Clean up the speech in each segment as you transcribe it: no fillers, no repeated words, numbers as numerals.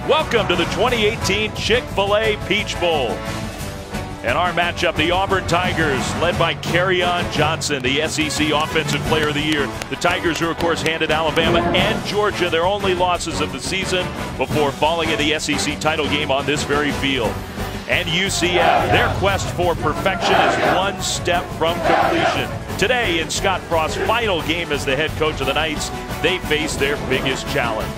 Welcome to the 2018 Chick-fil-A Peach Bowl. And our matchup, the Auburn Tigers, led by Kerryon Johnson, the SEC Offensive Player of the Year. The Tigers, who of course handed Alabama and Georgia their only losses of the season before falling in the SEC title game on this very field. And UCF, their quest for perfection is one step from completion. Today, in Scott Frost's final game as the head coach of the Knights, they face their biggest challenge.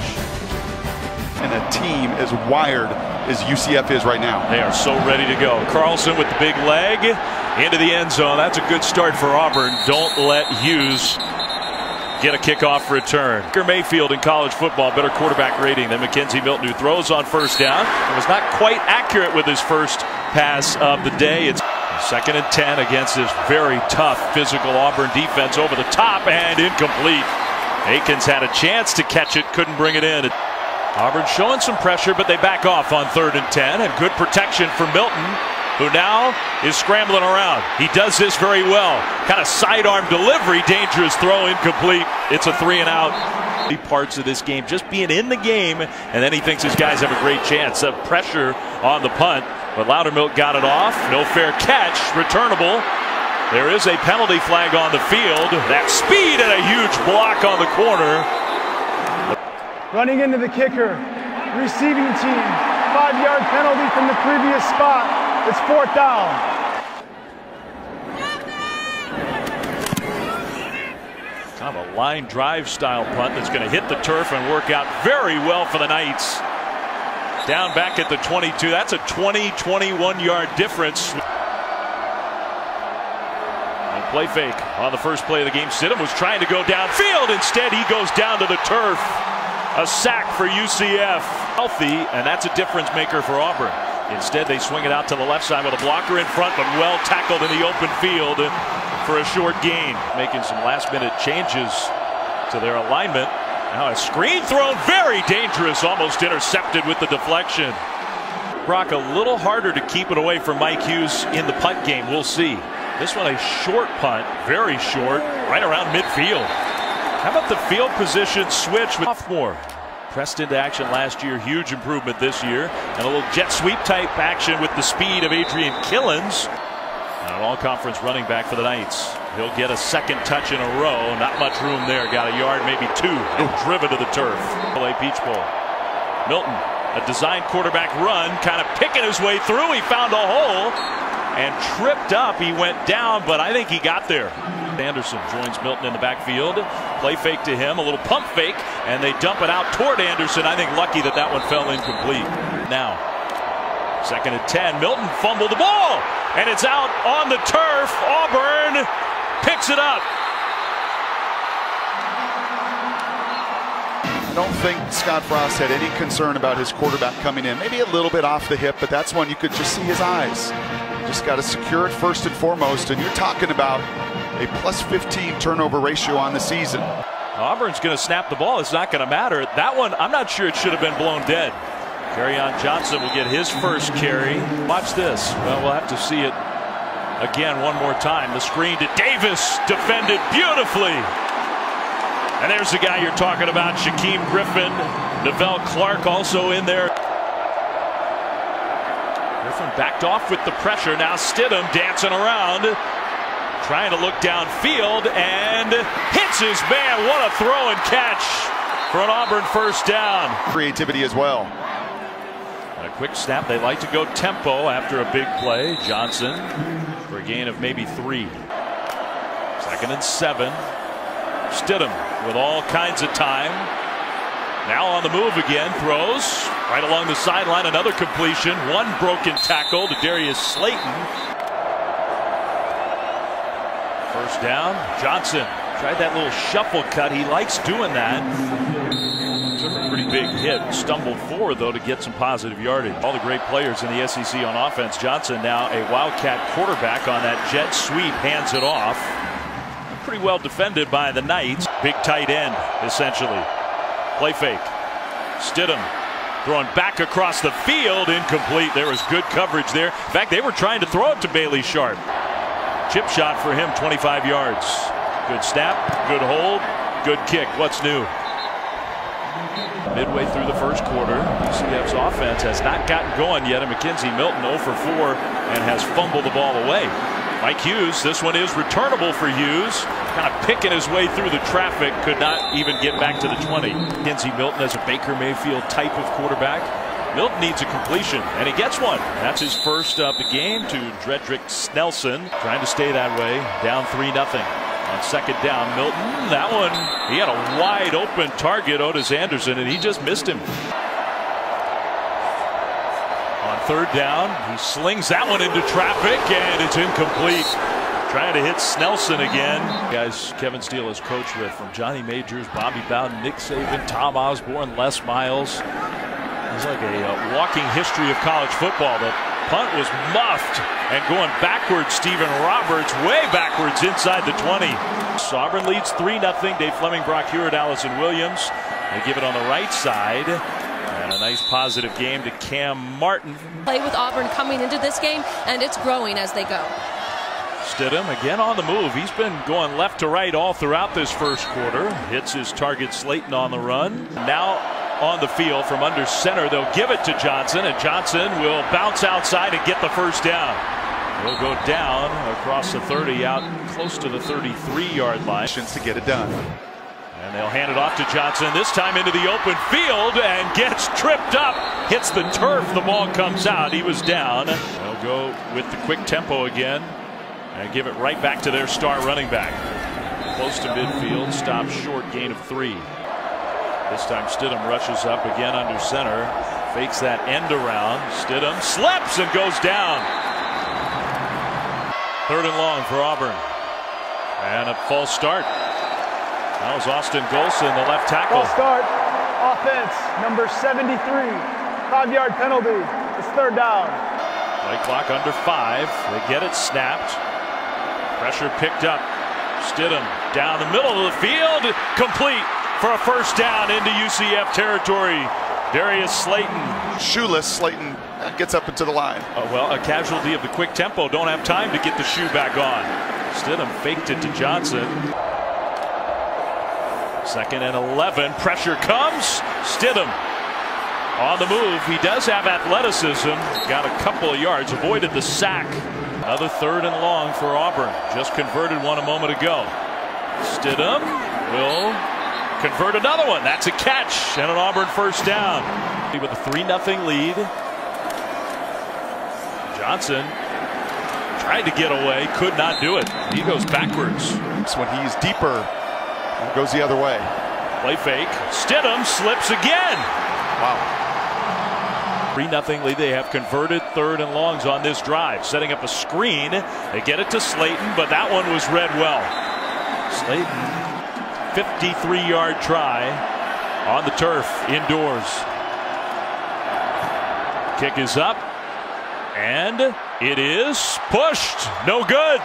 And a team as wired as UCF is right now. They are so ready to go. Carlson with the big leg into the end zone. That's a good start for Auburn. Don't let Hughes get a kickoff return. Baker Mayfield in college football, better quarterback rating than Mackenzie Milton, who throws on first down and was not quite accurate with his first pass of the day. It's 2nd and 10 against this very tough physical Auburn defense. Over the top and incomplete. Akins had a chance to catch it, couldn't bring it in. Auburn showing some pressure, but they back off on 3rd and 10, and good protection for Milton, who now is scrambling around. He does this very well. Kind of sidearm delivery, dangerous throw, incomplete. It's a 3 and out. Parts of this game, just being in the game, and then he thinks his guys have a great chance. Pressure on the punt, but Loudermilk got it off. No fair catch, returnable. There is a penalty flag on the field. That speed and a huge block on the corner. Running into the kicker, receiving team, 5-yard penalty from the previous spot. It's 4th down. Kind of a line drive style punt that's going to hit the turf and work out very well for the Knights. Down back at the 22. That's a 20-21 yard difference. And play fake on the first play of the game. Stidham was trying to go downfield. Instead, he goes down to the turf. A sack for UCF. Healthy, and that's a difference maker for Auburn. Instead, they swing it out to the left side with a blocker in front, but well tackled in the open field for a short gain. Making some last-minute changes to their alignment. Now a screen thrown, very dangerous, almost intercepted with the deflection. Brock, a little harder to keep it away from Mike Hughes in the punt game. We'll see. This one a short punt, very short, right around midfield. How about the field position switch with sophomore? Pressed into action last year, huge improvement this year. And a little jet sweep type action with the speed of Adrian Killens. And an all-conference running back for the Knights. He'll get a 2nd touch in a row. Not much room there. Got a yard, maybe 2. And driven to the turf. Play Peach Bowl. Milton, a designed quarterback run, kind of picking his way through. He found a hole and tripped up. He went down, but I think he got there. Anderson joins Milton in the backfield. Play fake to him, a little pump fake, and they dump it out toward Anderson. I think lucky that that one fell incomplete. Now, 2nd and 10. Milton fumbled the ball, and it's out on the turf. Auburn picks it up. I don't think Scott Frost had any concern about his quarterback coming in. Maybe a little bit off the hip, but that's one you could just see his eyes. You just got to secure it first and foremost, and you're talking about a +15 turnover ratio on the season. Auburn's going to snap the ball. It's not going to matter. That one, I'm not sure it should have been blown dead. Kerryon Johnson will get his first carry. Watch this. Well, we'll have to see it again one more time. The screen to Davis, defended beautifully. And there's the guy you're talking about, Shaquem Griffin. Neville Clark also in there. Griffin backed off with the pressure. Now Stidham dancing around, trying to look downfield, and hits his man. What a throw and catch for an Auburn 1st down. Creativity as well. And a quick snap. They like to go tempo after a big play. Johnson for a gain of maybe 3. 2nd and 7. Stidham with all kinds of time. Now on the move again. Throws right along the sideline. Another completion. One broken tackle to Darius Slayton. 1st down. Johnson tried that little shuffle cut. He likes doing that. Took a pretty big hit. Stumbled forward, though, to get some positive yardage. All the great players in the SEC on offense. Johnson now a Wildcat quarterback on that jet sweep. Hands it off. Pretty well defended by the Knights. Big tight end, essentially. Play fake. Stidham throwing back across the field. Incomplete. There was good coverage there. In fact, they were trying to throw it to Bailey Sharp. Chip shot for him, 25 yards. Good snap, good hold, good kick. What's new? midway through the first quarter. UCF's offense has not gotten going yet, and McKenzie Milton 0 for 4 and has fumbled the ball away. Mike Hughes, this one is returnable for Hughes. Kind of picking his way through the traffic, could not even get back to the 20. McKenzie Milton as a Baker Mayfield type of quarterback. Milton needs a completion, and he gets one. That's his first of the game to Dredrick Snelson, trying to stay that way, down 3-0. On second down, Milton, that one, he had a wide open target, Otis Anderson, and he just missed him. On third down, he slings that one into traffic, and it's incomplete. Trying to hit Snelson again. Guys Kevin Steele has coached with, from Johnny Majors, Bobby Bowden, Nick Saban, Tom Osborne, Les Miles. It's like a walking history of college football. The punt was muffed and going backwards. Stephen Roberts way backwards inside the 20. Auburn leads 3-0. Dave Fleming, Brock Hewitt, Allison Williams. They give it on the right side. And a nice positive game to Cam Martin. Play with Auburn coming into this game, and it's growing as they go. Stidham again on the move. He's been going left to right all throughout this first quarter. Hits his target Slayton on the run. Now on the field from under center, they'll give it to Johnson, and Johnson will bounce outside and get the first down. He'll go down across the 30, out close to the 33-yard line to get it done. And they'll hand it off to Johnson, this time into the open field, and gets tripped up, hits the turf. The ball comes out. He was down. They'll go with the quick tempo again and give it right back to their star running back. Close to midfield, stops short, gain of 3. This time Stidham rushes up again under center, fakes that end around. Stidham slips and goes down. Third and long for Auburn. And a false start. That was Austin Golson, the left tackle. False start. Offense, number 73. 5-yard penalty. It's third down. Play clock under 5. They get it snapped. Pressure picked up. Stidham down the middle of the field. Complete for a first down into UCF territory. Darius Slayton. Shoeless Slayton gets up into the line. Well, a casualty of the quick tempo. Don't have time to get the shoe back on. Stidham faked it to Johnson. Second and 11. Pressure comes. Stidham on the move. He does have athleticism. Got a couple of yards. Avoided the sack. Another third and long for Auburn. Just converted one a moment ago. Stidham will convert another one. That's a catch and an Auburn first down. With a 3-0 lead. Johnson tried to get away, could not do it. He goes backwards. When he's deeper, it goes the other way. Play fake. Stidham slips again. Wow. 3-0 lead. They have converted third and longs on this drive. Setting up a screen. They get it to Slayton, but that one was read well. Slayton, 53-yard try on the turf indoors. Kick is up, and it is pushed. No good.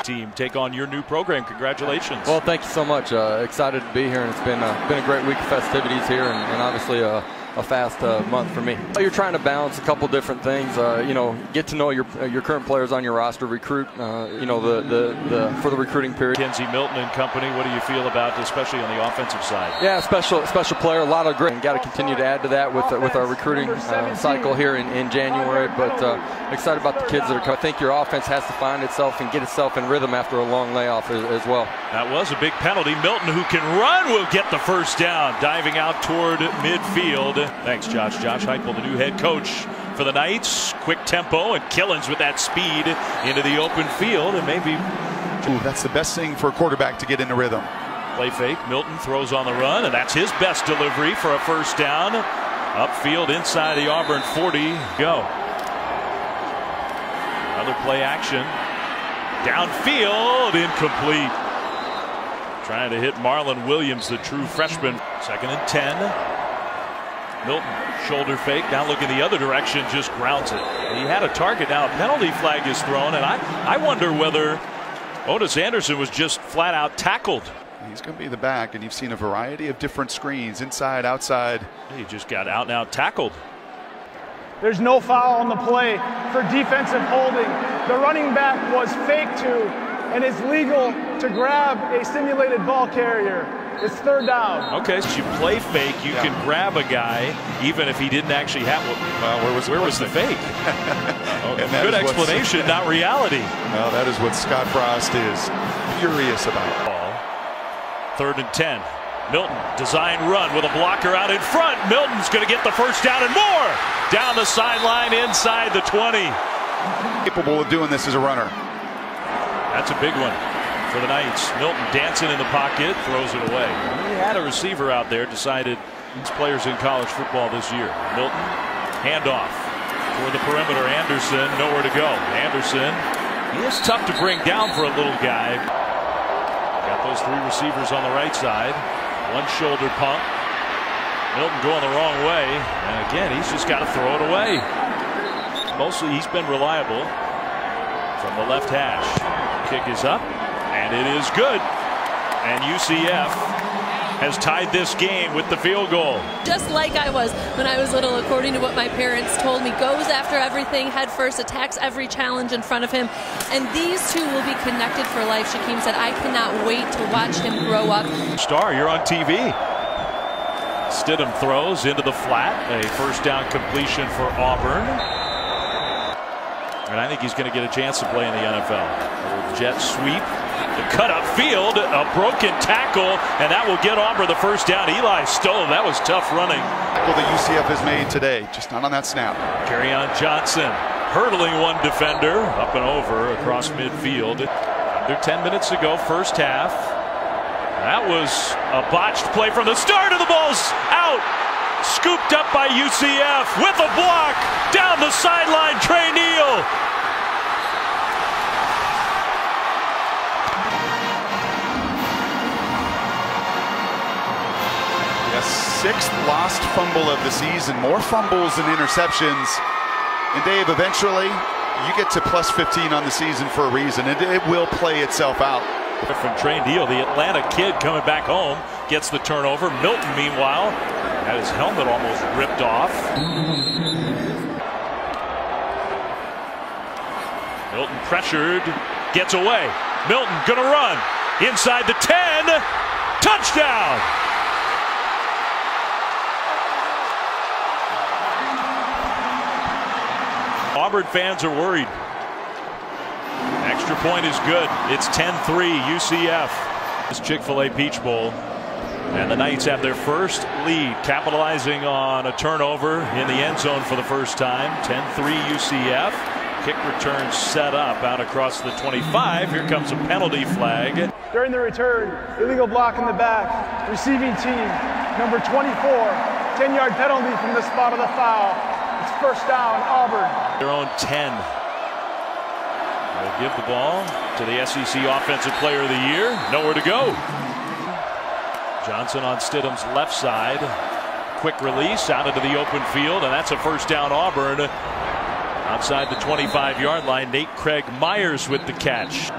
Team, take on your new program. Congratulations. Well, thank you so much. Excited to be here, and it's been a great week of festivities here, and obviously a fast month for me. You're trying to balance a couple different things. You know, get to know your current players on your roster, recruit. You know, for the recruiting period. McKenzie Milton and company. What do you feel about, especially on the offensive side? Yeah, special player. A lot of great. Got to continue to add to that with our recruiting cycle here in January. But excited about the kids that are coming. I think your offense has to find itself and get itself in rhythm after a long layoff as well. That was a big penalty. Milton, who can run, will get the first down, diving out toward midfield. Thanks, Josh. Josh Heupel, the new head coach for the Knights. Quick tempo, and Killins with that speed into the open field, and maybe. Ooh, that's the best thing for a quarterback to get into rhythm. Play fake. Milton throws on the run, and that's his best delivery for a first down. Upfield inside the Auburn 40. Go. Another play action. Downfield, incomplete. Trying to hit Marlon Williams, the true freshman. Second and 10. Milton, shoulder fake, now looking the other direction, just grounds it. He had a target. Now a penalty flag is thrown, and I wonder whether Otis Anderson was just flat out tackled. He's going to be the back, and you've seen a variety of different screens, inside, outside. He just got out and out tackled. There's no foul on the play for defensive holding. The running back was faked to, and it's legal to grab a simulated ball carrier. It's third down. Okay, so you play fake. You can grab a guy even if he didn't actually have one. Well, where was the fake? Good explanation, not reality. Well, that is what Scott Frost is furious about. Third and 10. Milton, design run with a blocker out in front. Milton's going to get the first down and more. Down the sideline inside the 20. Capable of doing this as a runner. That's a big one for the Knights. Milton dancing in the pocket, throws it away. He had a receiver out there, decided his players in college football this year. Milton, handoff toward the perimeter. Anderson, nowhere to go. Anderson, he is tough to bring down for a little guy. Got those three receivers on the right side. One shoulder pump. Milton going the wrong way. And again, he's just got to throw it away. Mostly he's been reliable from the left hash. Kick is up, and it is good. And UCF has tied this game with the field goal. Just like I was when I was little, according to what my parents told me, goes after everything head first, attacks every challenge in front of him. And these two will be connected for life. Shaquem said, I cannot wait to watch him grow up. Star, you're on TV. Stidham throws into the flat. A first down completion for Auburn. And I think he's going to get a chance to play in the NFL. A jet sweep. The cut up field, a broken tackle, and that will get Auburn the first down. Eli Stove, that was tough running. Well, the UCF has made today, just not on that snap. Kerryon Johnson hurdling one defender up and over across midfield. Under 10 minutes to go, first half. That was a botched play from the start, of the ball's out. Scooped up by UCF with a block down the sideline. Trey Neal. Sixth lost fumble of the season. More fumbles than interceptions. And Dave, eventually you get to plus 15 on the season for a reason. It will play itself out. From Trey Neal, the Atlanta kid coming back home, gets the turnover. Milton, meanwhile, had his helmet almost ripped off. Milton pressured, gets away. Milton gonna run inside the 10. Touchdown! Auburn fans are worried. Extra point is good. It's 10-3 UCF. This Chick-fil-A Peach Bowl. And the Knights have their first lead, capitalizing on a turnover in the end zone for the first time. 10-3 UCF. Kick return set up out across the 25. Here comes a penalty flag. During the return, illegal block in the back. Receiving team, number 24. 10-yard penalty from the spot of the foul. It's first down, Auburn. Their own 10. They'll give the ball to the SEC Offensive Player of the Year. Nowhere to go. Johnson on Stidham's left side. Quick release out into the open field, and that's a first down Auburn. Outside the 25-yard line, Nate Craig Myers with the catch.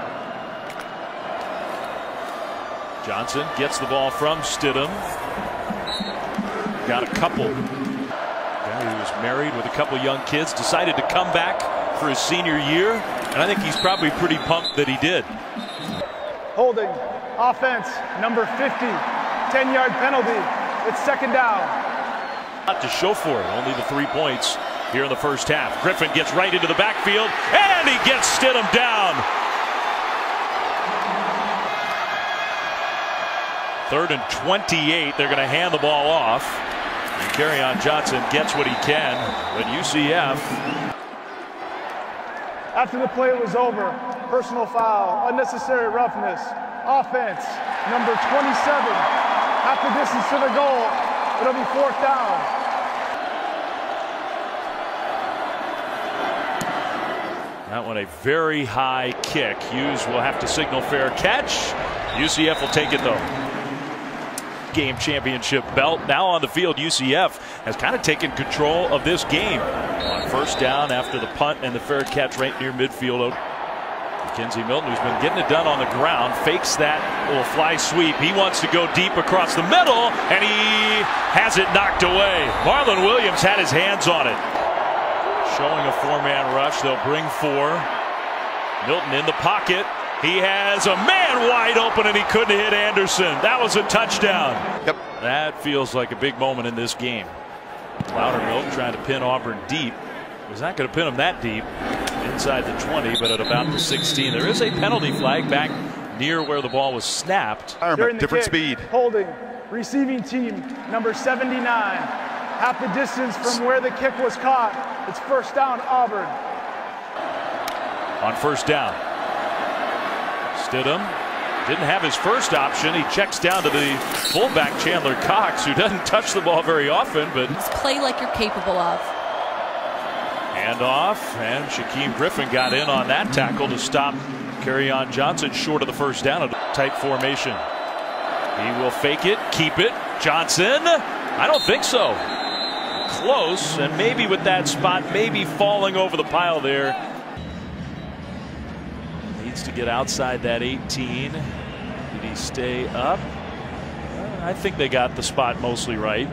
Johnson gets the ball from Stidham. Got a couple. He was married with a couple young kids, decided to come back for his senior year, and I think he's probably pretty pumped that he did. Holding, offense, number 50, 10-yard penalty. It's second down. Not to show for it, only the 3 points here in the first half. Griffin gets right into the backfield, and he gets Stidham down. Third and 28, they're going to hand the ball off. And Kerryon Johnson gets what he can, but UCF. After the play was over, personal foul, unnecessary roughness, offense, number 27, half the distance to the goal, it'll be fourth down. That one a very high kick. Hughes will have to signal fair catch. UCF will take it though. Game championship belt now on the field. UCF has kind of taken control of this game on first down after the punt and the fair catch right near midfield. Mackenzie Milton, who's been getting it done on the ground, fakes that little fly sweep. He wants to go deep across the middle, and he has it knocked away. Marlon Williams had his hands on it. Showing a four-man rush, they'll bring four. Milton in the pocket. He has a man wide open, and he couldn't hit Anderson. That was a touchdown. Yep. That feels like a big moment in this game. Loudermilk trying to pin Auburn deep. Was not going to pin him that deep inside the 20, but at about the 16. There is a penalty flag back near where the ball was snapped. Different speed. Holding. Receiving team number 79. Half the distance from where the kick was caught. It's first down, Auburn. On first down. Stidham didn't have his first option. He checks down to the fullback Chandler Cox, who doesn't touch the ball very often, but play like you're capable of. Hand off, and Shaquem Griffin got in on that tackle to stop Kerryon Johnson short of the first down in a tight formation. He will fake it, keep it. Johnson, I don't think so. Close, and maybe with that spot, maybe falling over the pile there. Needs to get outside that 18. Did he stay up? I think they got the spot mostly right.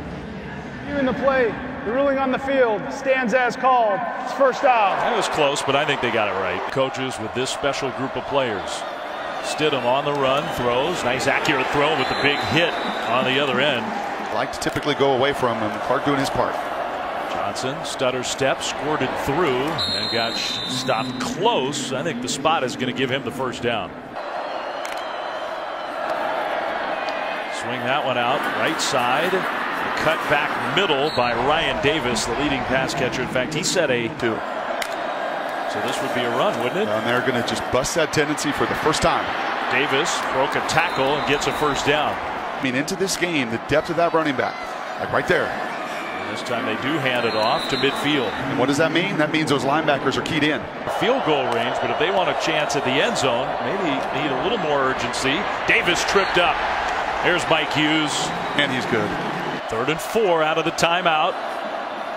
In the play, the ruling on the field stands as called. It's first down. That was close, but I think they got it right. Coaches with this special group of players. Stidham on the run, throws. Nice accurate throw with the big hit on the other end. Like to typically go away from him. Clark doing his part. Johnson, stutter step, squirted through, and got stopped close. I think the spot is going to give him the first down. Swing that one out, right side. Cut back middle by Ryan Davis, the leading pass catcher. In fact, he set a 2. So this would be a run, wouldn't it? And they're going to just bust that tendency for the first time. Davis broke a tackle and gets a first down. I mean, into this game, the depth of that running back, like right there. And this time they do hand it off to midfield. And what does that mean? That means those linebackers are keyed in. Field goal range, but if they want a chance at the end zone, maybe need a little more urgency. Davis tripped up. There's Mike Hughes. And he's good. 3rd and 4 out of the timeout.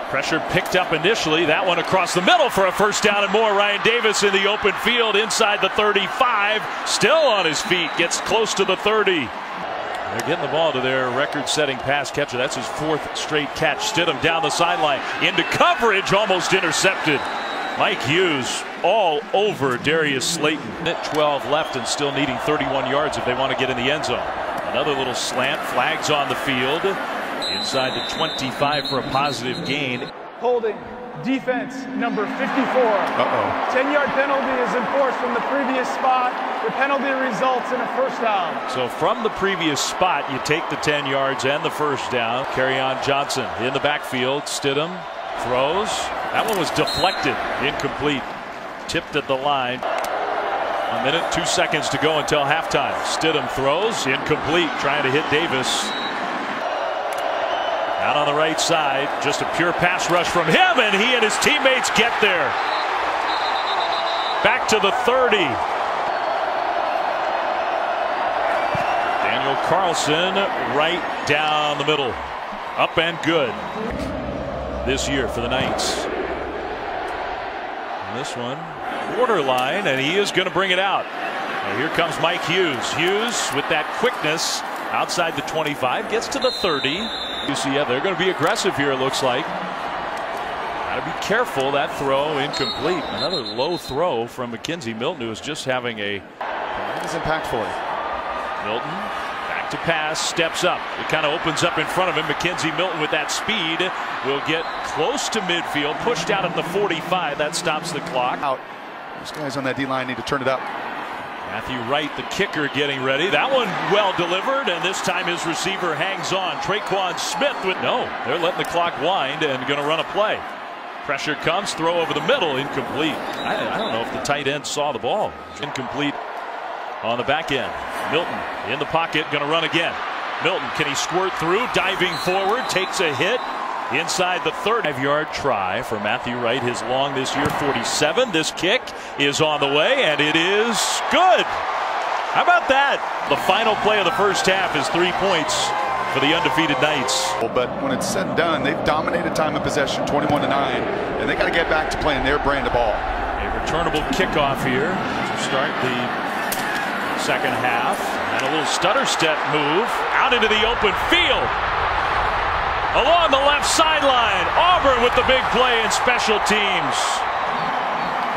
Pressure picked up initially. That one across the middle for a first down and more. Ryan Davis in the open field inside the 35. Still on his feet. Gets close to the 30. They're getting the ball to their record-setting pass catcher. That's his 4th straight catch. Stidham down the sideline. Into coverage. Almost intercepted. Mike Hughes all over Darius Slayton. 12 left and still needing 31 yards if they want to get in the end zone. Another little slant. Flags on the field. Inside the 25 for a positive gain. Holding. Defense number 54. 10-yard penalty is enforced from the previous spot. The penalty results in a first down. So from the previous spot, you take the 10 yards and the first down. Kerryon Johnson in the backfield. Stidham throws. That one was deflected. Incomplete. Tipped at the line. 1 minute, 2 seconds to go until halftime. Stidham throws. Incomplete. Trying to hit Davis. Out on the right side, just a pure pass rush from him, and he and his teammates get there. Back to the 30. Daniel Carlson right down the middle. Up and good this year for the Knights. And this one, borderline, and he is going to bring it out. And here comes Mike Hughes. Hughes with that quickness outside the 25, gets to the 30. UCF, they're going to be aggressive here, it looks like. Got to be careful. That throw incomplete. Another low throw from Mackenzie Milton, who is just having a. That is impactful. Milton back to pass, steps up. It kind of opens up in front of him. Mackenzie Milton with that speed will get close to midfield, pushed out at the 45. That stops the clock. Out. Those guys on that D-line need to turn it up. Matthew Wright, the kicker, getting ready. That one well delivered, and this time his receiver hangs on. Traquan Smith with no. They're letting the clock wind and going to run a play. Pressure comes, throw over the middle, incomplete. I don't know if the tight end saw the ball. Incomplete on the back end. Milton in the pocket, going to run again. Milton, can he squirt through? Diving forward, takes a hit. Inside the 35-yard try for Matthew Wright, his long this year, 47. This kick is on the way, and it is good. How about that? The final play of the first half is 3 points for the undefeated Knights. But when it's said and done, they've dominated time of possession, 21-9, and they got to get back to playing their brand of ball. A returnable kickoff here to start the second half, and a little stutter step move out into the open field. Along the left sideline, Auburn with the big play in special teams.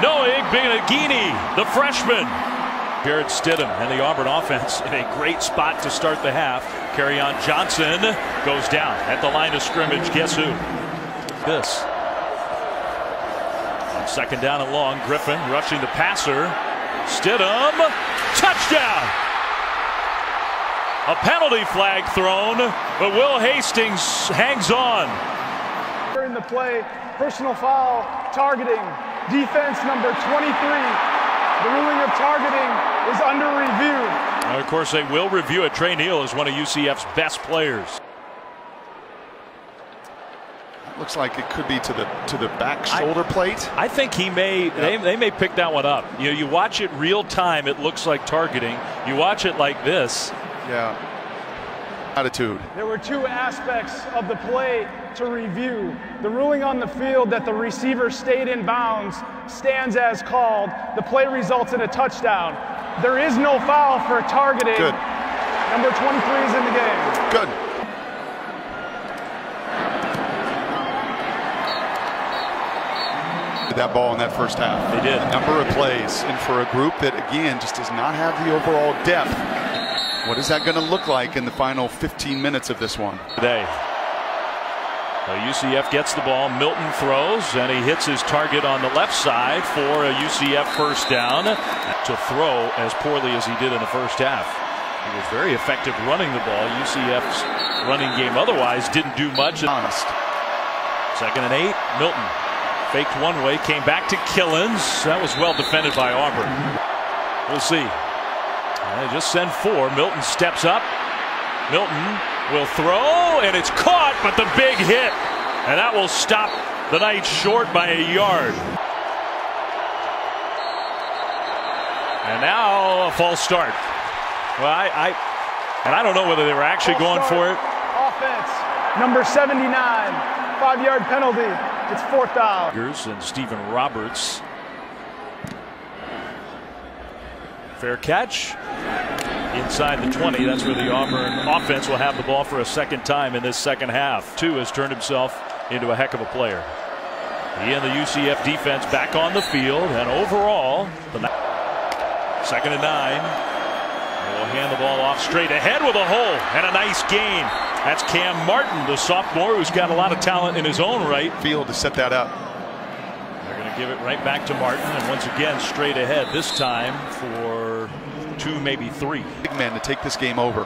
Noah Igbinagini, the freshman, Barrett Stidham and the Auburn offense in a great spot to start the half. Kerryon Johnson goes down at the line of scrimmage. Guess who? This. On second down and long, Griffin rushing the passer. Stidham, touchdown! A penalty flag thrown, but Will Hastings hangs on. During the play, personal foul, targeting, defense number 23. The ruling of targeting is under review. And of course, they will review it. Trey Neal is one of UCF's best players. Looks like it could be to the back shoulder plate. I think he may. Yep. They may pick that one up. You watch it real time. It looks like targeting. You watch it like this. Yeah. Attitude. There were two aspects of the play to review. The ruling on the field that the receiver stayed in bounds stands as called. The play results in a touchdown. There is no foul for targeting. Good. Number 23 is in the game. Good. That ball in that first half. They did. A number of plays, and for a group that again just does not have the overall depth. What is that going to look like in the final 15 minutes of this one? Today, UCF gets the ball. Milton throws, and he hits his target on the left side for a UCF first down. To throw as poorly as he did in the first half. He was very effective running the ball. UCF's running game otherwise didn't do much. Honest. 2nd and 8. Milton faked one way, came back to Killins. That was well defended by Auburn. We'll see. They just send 4. Milton steps up. Milton will throw, and it's caught, but the big hit. And that will stop the Knights short by a yard. And now a false start. Well, I don't know whether they were actually going for it. Offense, number 79, 5-yard penalty. It's 4th down. And Stephen Roberts. Fair catch. Inside the 20. That's where the Auburn offense will have the ball for a second time in this second half. 2 has turned himself into a heck of a player. He and the UCF defense back on the field, and overall, the 2nd and 9. Will hand the ball off straight ahead with a hole and a nice gain. That's Cam Martin, the sophomore, who's got a lot of talent in his own right. Field to set that up. They're going to give it right back to Martin, and once again straight ahead, this time for 2, maybe 3. Big man to take this game over.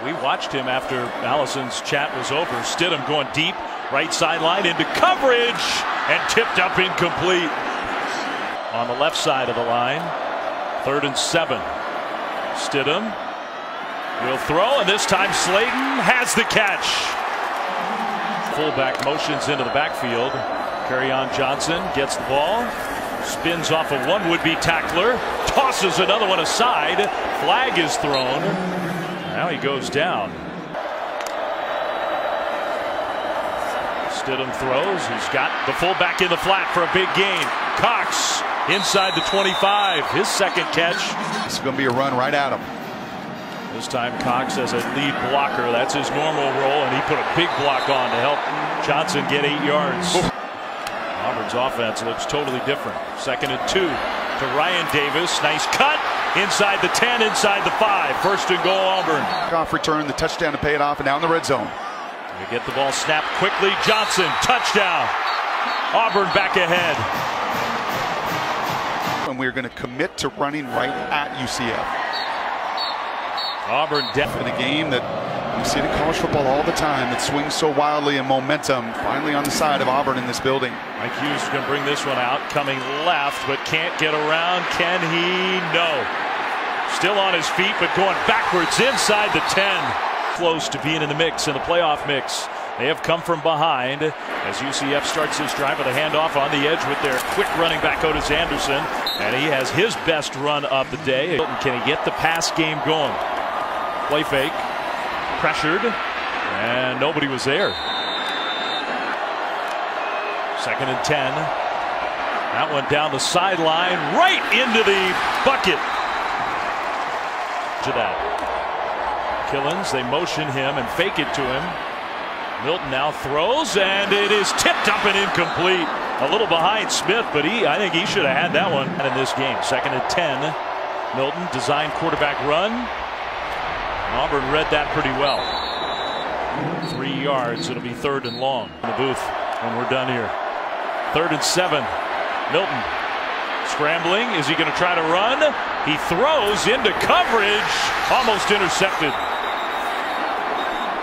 We watched him after Allison's chat was over. Stidham going deep, right sideline into coverage, and tipped up incomplete. On the left side of the line, 3rd and 7. Stidham will throw, and this time Slayton has the catch. Fullback motions into the backfield. Kerryon Johnson gets the ball, spins off of one would-be tackler, tosses another one aside. Flag is thrown. Now he goes down. Stidham throws. He's got the fullback in the flat for a big gain. Cox inside the 25. His second catch. This is going to be a run right at him. This time Cox as a lead blocker. That's his normal role, and he put a big block on to help Johnson get 8 yards. Auburn's offense looks totally different. 2nd and 2 to Ryan Davis. Nice cut inside the 10, inside the 5. 1st and goal, Auburn. Off return, the touchdown to pay it off, and now in the red zone. They get the ball snapped quickly. Johnson, touchdown. Auburn back ahead. And we're going to commit to running right at UCF. Auburn in a game that we see in college football all the time that swings so wildly in momentum. Finally on the side of Auburn in this building. Mike Hughes is going to bring this one out, coming left, but can't get around. Can he? No. Still on his feet, but going backwards inside the 10. Close to being in the mix, in the playoff mix. They have come from behind as UCF starts this drive with a handoff on the edge with their quick running back Otis Anderson, and he has his best run of the day. Can he get the pass game going? Play fake, pressured, and nobody was there. 2nd and 10. That one down the sideline, right into the bucket. To that. Killins, they motion him and fake it to him. Milton now throws, and it is tipped up and incomplete. A little behind Smith, but I think he should have had that one in this game. 2nd and 10. Milton, design quarterback run. Auburn read that pretty well. 3 yards. It'll be 3rd and long in the booth when we're done here. 3rd and 7. Milton scrambling. Is he going to try to run? He throws into coverage. Almost intercepted.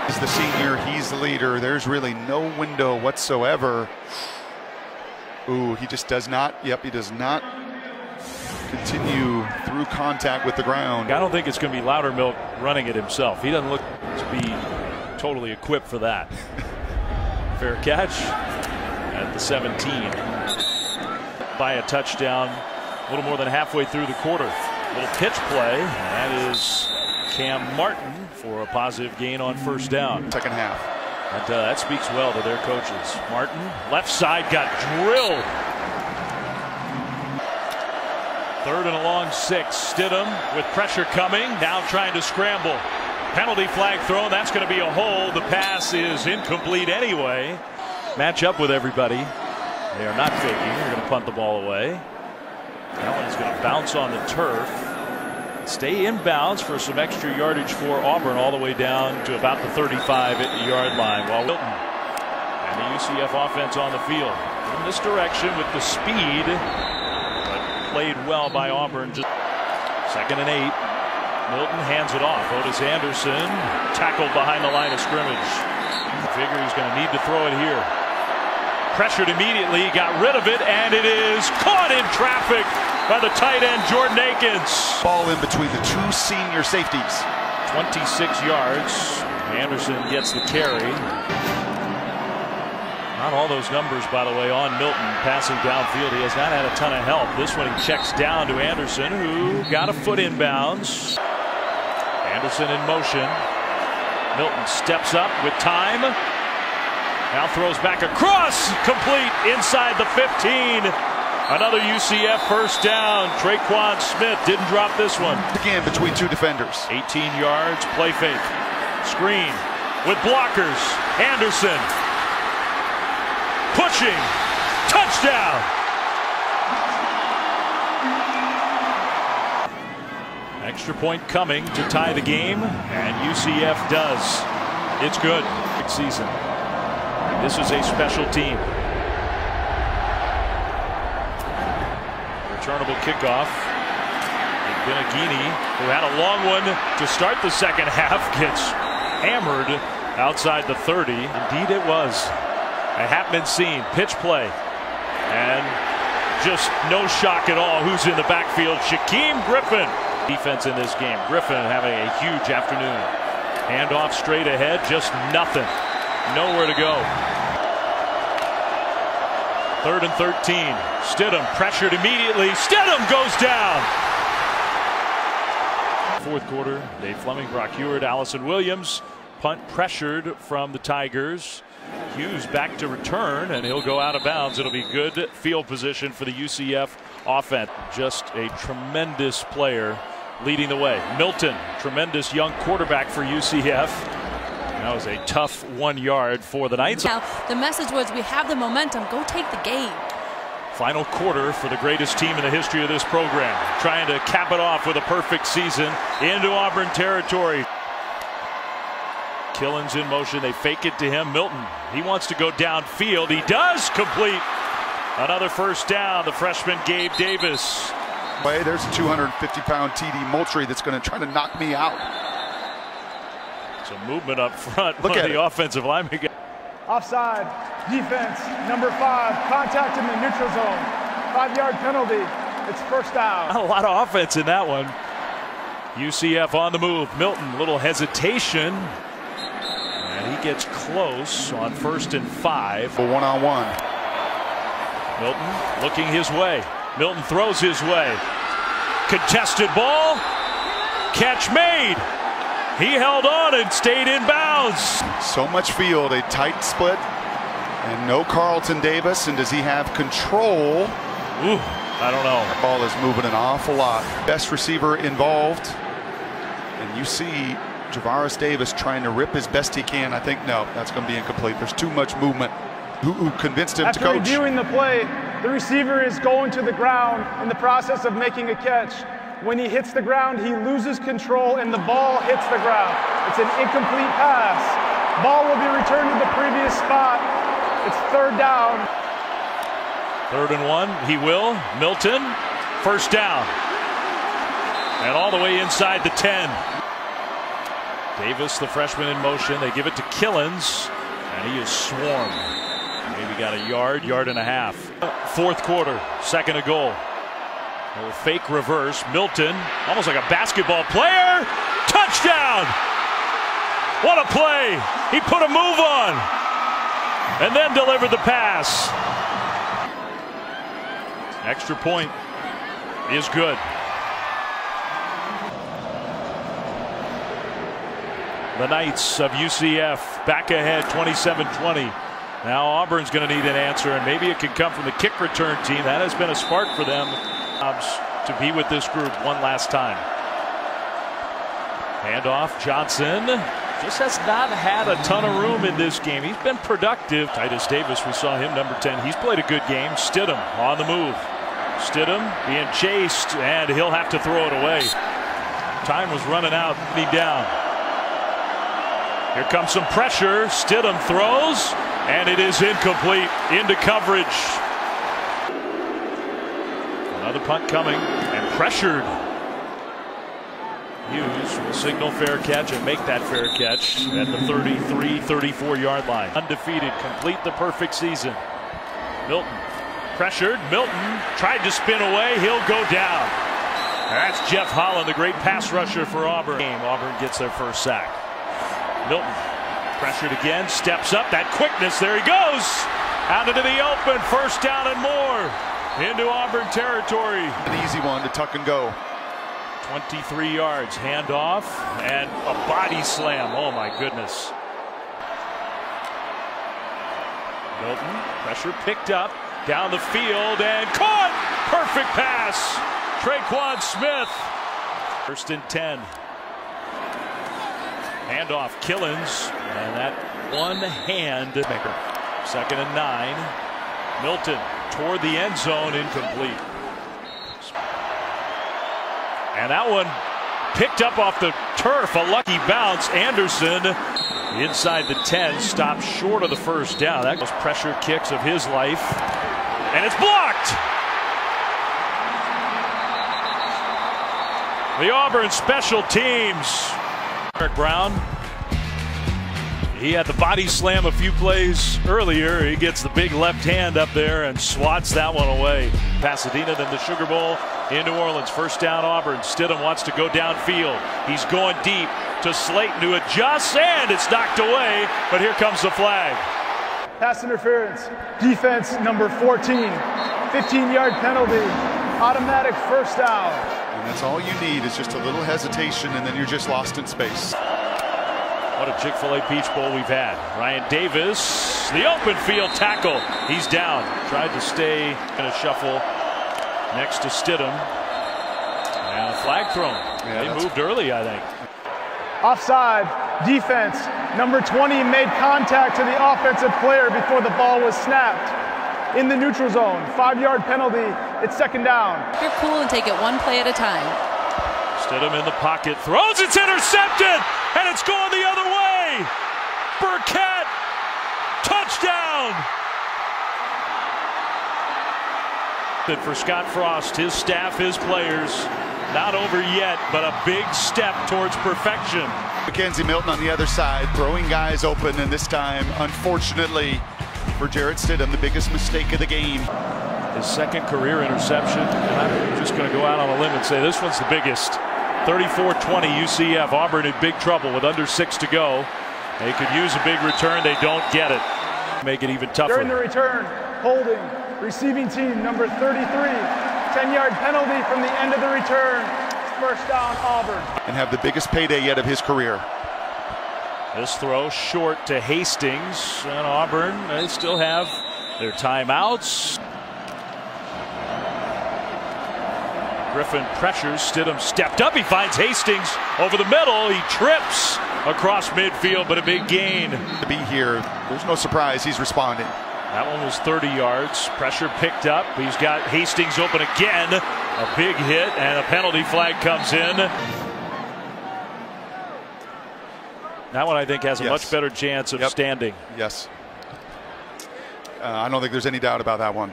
He's the senior. He's the leader. There's really no window whatsoever. Ooh, he just does not. Yep, he does not continue through contact with the ground. I don't think it's going to be Loudermilk running it himself. He doesn't look to be totally equipped for that. Fair catch at the 17. By a touchdown a little more than halfway through the quarter. Little pitch play. That is Cam Martin for a positive gain on 1st down. Second half. And that speaks well to their coaches. Martin, left side, got drilled. 3rd and a long 6. Stidham with pressure coming. Now trying to scramble. Penalty flag thrown. That's going to be a hold. The pass is incomplete anyway. Match up with everybody. They are not faking. They're going to punt the ball away. That one is going to bounce on the turf. Stay inbounds for some extra yardage for Auburn all the way down to about the 35-yard line. While Milton and the UCF offense on the field in this direction with the speed. But played well by Auburn. Just 2nd and 8. Milton hands it off. Otis Anderson tackled behind the line of scrimmage. Figure he's going to need to throw it here. Pressured immediately, got rid of it, and it is caught in traffic by the tight end Jordan Akins. Ball in between the 2 senior safeties. 26 yards. Anderson gets the carry. Not all those numbers, by the way, on Milton passing downfield. He has not had a ton of help. This one he checks down to Anderson, who got a foot inbounds. Anderson in motion. Milton steps up with time. Now throws back across, complete inside the 15. Another UCF 1st down. Traquan Smith didn't drop this one. Again between 2 defenders. 18 yards, play fake. Screen with blockers. Anderson pushing. Touchdown. Extra point coming to tie the game, and UCF does. It's good. Big season. This is a special team. Returnable kickoff. Benagini, who had a long one to start the 2nd half, gets hammered outside the 30. Indeed it was. A Hapman scene. Pitch play. And just no shock at all who's in the backfield. Shaquem Griffin. Defense in this game. Griffin having a huge afternoon. Handoff straight ahead. Just nothing. Nowhere to go. 3rd and 13. Stidham pressured immediately. Stidham goes down. 4th quarter. Dave Fleming, Brock Heward, Allison Williams. Punt pressured from the Tigers. Hughes back to return, and he'll go out of bounds. It'll be good field position for the UCF offense. Just a tremendous player leading the way. Milton, tremendous young quarterback for UCF. That was a tough 1 yard for the Knights. Now, the message was, we have the momentum. Go take the game. Final quarter for the greatest team in the history of this program. Trying to cap it off with a perfect season into Auburn territory. Killens in motion. They fake it to him. Milton, he wants to go downfield. He does complete another 1st down. The freshman Gabe Davis. There's a 250-pound TD Moultrie that's going to try to knock me out. Some movement up front. Look at the offensive lineman. Offside. Defense. Number 5. Contact in the neutral zone. 5-yard penalty. It's 1st down. Not a lot of offense in that one. UCF on the move. Milton, little hesitation. And he gets close on 1st and 5. For 1-on-1. Milton looking his way. Milton throws his way. Contested ball. Catch made. He held on and stayed in bounds. So much field, a tight split, and no Carlton Davis. And does he have control? Ooh, I don't know. That ball is moving an awful lot. Best receiver involved. And you see Javaris Davis trying to rip as best he can. I think, no, that's going to be incomplete. There's too much movement. Who convinced him to coach? After reviewing the play, the receiver is going to the ground in the process of making a catch. When he hits the ground, he loses control and the ball hits the ground. It's an incomplete pass. Ball will be returned to the previous spot. It's third down. 3rd and 1. He will. Milton. First down. And all the way inside the 10. Davis, the freshman, in motion. They give it to Killens. And he is swarmed. Maybe got a yard and a half. 4th quarter. 2nd and goal. A little fake reverse. Milton, almost like a basketball player. Touchdown! What a play! He put a move on and then delivered the pass. Extra point is good. The Knights of UCF back ahead 27-20. Now Auburn's going to need an answer, and maybe it could come from the kick return team. That has been a spark for them to be with this group one last time. Handoff, Johnson just has not had a ton of room in this game. He's been productive. Titus Davis, we saw him, number 10. He's played a good game. Stidham on the move. Stidham being chased, and he'll have to throw it away. Time was running out. Knee down. Here comes some pressure. Stidham throws, and it is incomplete. Into coverage. Another punt coming, and pressured. Hughes will signal fair catch and make that fair catch at the 33-34 yard line. Undefeated, complete the perfect season. Milton pressured. Milton tried to spin away. He'll go down. That's Jeff Holland, the great pass rusher for Auburn. Auburn gets their first sack. Milton pressured again, steps up. That quickness, there he goes. Out into the open, first down and more. Into Auburn territory. An easy one to tuck and go. 23 yards, handoff, and a body slam. Oh my goodness. Milton, pressure picked up, down the field, and caught! Perfect pass! Traquan Smith. 1st and 10. Handoff, Killens, and that one hand maker. 2nd and 9. Milton toward the end zone, incomplete. And that one picked up off the turf, a lucky bounce. Anderson inside the 10, stopped short of the first down. That was pressure kicks of his life, and it's blocked. The Auburn special teams. Eric Brown, he had the body slam a few plays earlier. He gets the big left hand up there and swats that one away. Pasadena, then the Sugar Bowl in New Orleans. First down Auburn. Stidham wants to go downfield. He's going deep to Slayton, who adjusts, and it's knocked away, but here comes the flag. Pass interference. Defense number 14. 15-yard penalty. Automatic first down. And that's all you need is just a little hesitation, and then you're just lost in space. What a Chick-fil-A Peach Bowl we've had. Ryan Davis, the open field tackle. He's down. Tried to stay in a shuffle next to Stidham. And a flag thrown. Yeah, they moved early, I think. Offside. Defense. Number 20 made contact to the offensive player before the ball was snapped. In the neutral zone. 5-yard penalty. It's 2nd down. You're cool and take it one play at a time. Stidham in the pocket, throws, it's intercepted, and it's going the other way. Burkett, touchdown. For Scott Frost, his staff, his players, not over yet, but a big step towards perfection. Mackenzie Milton on the other side, throwing guys open, and this time, unfortunately, for Jarrett Stidham, the biggest mistake of the game. His 2nd career interception, and I'm just going to go out on a limb and say this one's the biggest. 34-20 UCF. Auburn in big trouble with under 6 to go. They could use a big return. They don't get it. Make it even tougher. During the return, holding, receiving team number 33. 10-yard penalty from the end of the return. First down, Auburn. And have the biggest payday yet of his career. This throw short to Hastings, and Auburn, they still have their timeouts. Griffin pressures, Stidham stepped up, he finds Hastings over the middle, he trips across midfield, but a big gain. To be here, there's no surprise he's responding. That one was 30 yards. Pressure picked up. He's got Hastings open again. A big hit, and a penalty flag comes in. That one, I think, has a much better chance of standing. Yes. I don't think there's any doubt about that one.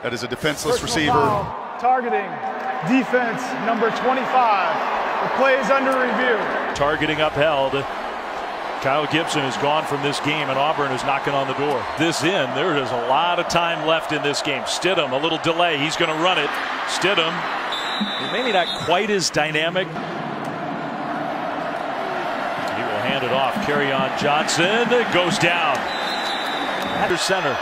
That is a defenseless receiver. Foul, targeting defense number 25. The play is under review. Targeting upheld. Kyle Gibson is gone from this game, and Auburn is knocking on the door. There is a lot of time left in this game. Stidham, a little delay. He's going to run it. Stidham, maybe not quite as dynamic. He will hand it off. Kerryon Johnson goes down. Under center.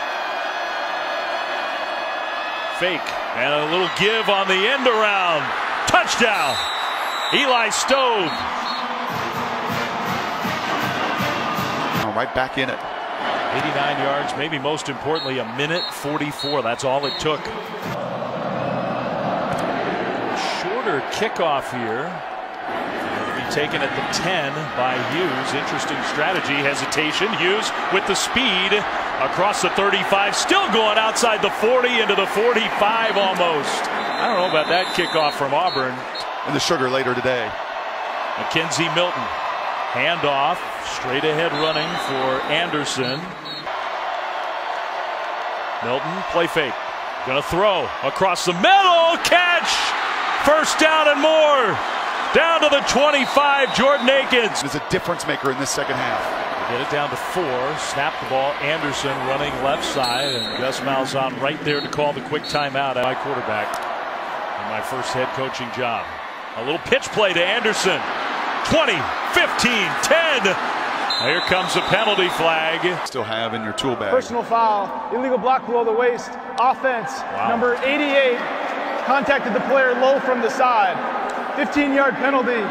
Fake, and a little give on the end around. Touchdown. Eli Stove. Right back in it. 89 yards, maybe most importantly, 1:44. That's all it took. Shorter kickoff here. It'll be taken at the 10 by Hughes. Interesting strategy. Hesitation. Hughes with the speed across the 35. Still going outside the 40 into the 45 almost. I don't know about that kickoff from Auburn. And the sugar later today. Mackenzie Milton. Handoff, straight ahead running for Anderson. Milton, play fake. Gonna throw across the middle. Catch! First down and more. Down to the 25, Jordan Akins. Is a difference maker in this second half. Get it down to 4. Snap the ball. Anderson running left side. And Gus Malzahn right there to call the quick timeout at my quarterback in my first head coaching job. A little pitch play to Anderson. 20, 15, 10. Here comes a penalty flag. Still have in your tool bag. Personal foul, illegal block below the waist. Offense, number 88, contacted the player low from the side. 15-yard penalty.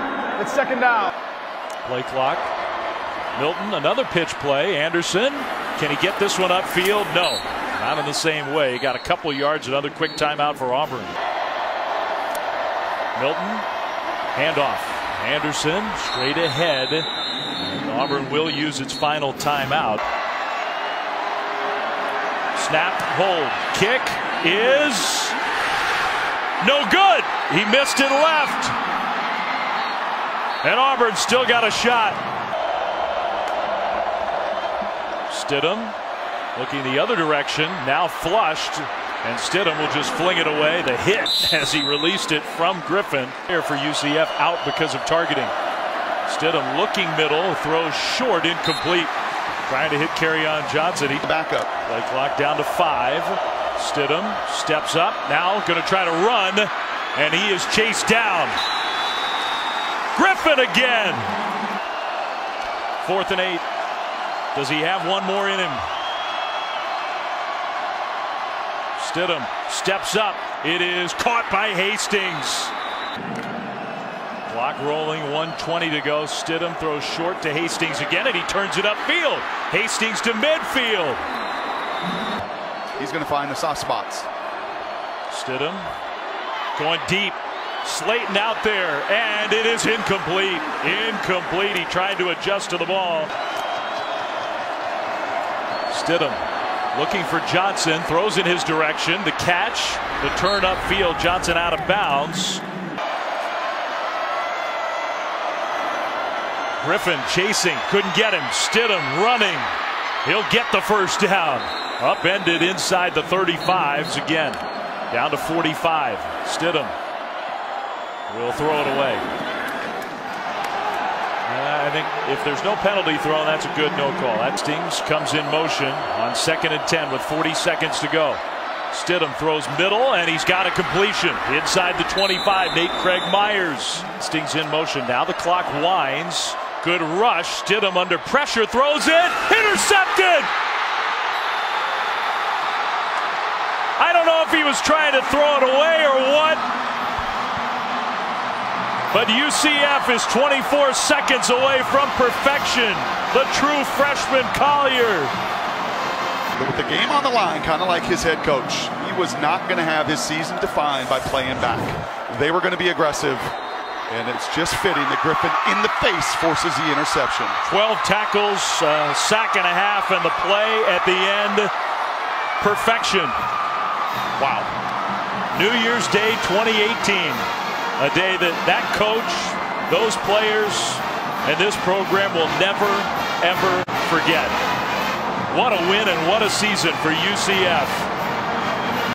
It's second down. Play clock. Milton, another pitch play. Anderson, can he get this one upfield? No, not in the same way. He got a couple yards. Another quick timeout for Auburn. Milton, handoff. Anderson straight ahead. And Auburn will use its final timeout. Snap, hold, kick is no good. He missed it left. And Auburn still got a shot. Stidham looking the other direction, now flushed. And Stidham will just fling it away. The hit as he released it from Griffin. Here for UCF, out because of targeting. Stidham looking middle, throws short, incomplete. Trying to hit Kerryon Johnson. He back up. Play clock down to 5. Stidham steps up, now going to try to run, and he is chased down. Griffin again. 4th and 8. Does he have one more in him? Stidham steps up. It is caught by Hastings. Clock rolling, 1:20 to go. Stidham throws short to Hastings again, and he turns it upfield. Hastings to midfield. He's going to find the soft spots. Stidham going deep. Slayton out there, and it is incomplete. Incomplete. He tried to adjust to the ball. Stidham looking for Johnson, throws in his direction. The catch, the turn upfield. Johnson out of bounds. Griffin chasing, couldn't get him. Stidham running. He'll get the first down. Upended inside the 35s again. Down to 45. Stidham will throw it away. I think if there's no penalty thrown, that's a good no call. Hastings comes in motion on 2nd and 10 with 40 seconds to go. Stidham throws middle, and he's got a completion inside the 25. Nate Craig Myers. Hastings in motion. Now the clock winds. Good rush. Stidham under pressure, throws it. Intercepted! I don't know if he was trying to throw it away or what. But UCF is 24 seconds away from perfection. The true freshman Collier. But with the game on the line, kind of like his head coach, he was not going to have his season defined by playing back. They were going to be aggressive, and it's just fitting that Griffin in the face forces the interception. 12 tackles, sack and a half, and the play at the end perfection. Wow. New Year's Day 2018. A day that coach, those players, and this program will never, ever forget. What a win and what a season for UCF.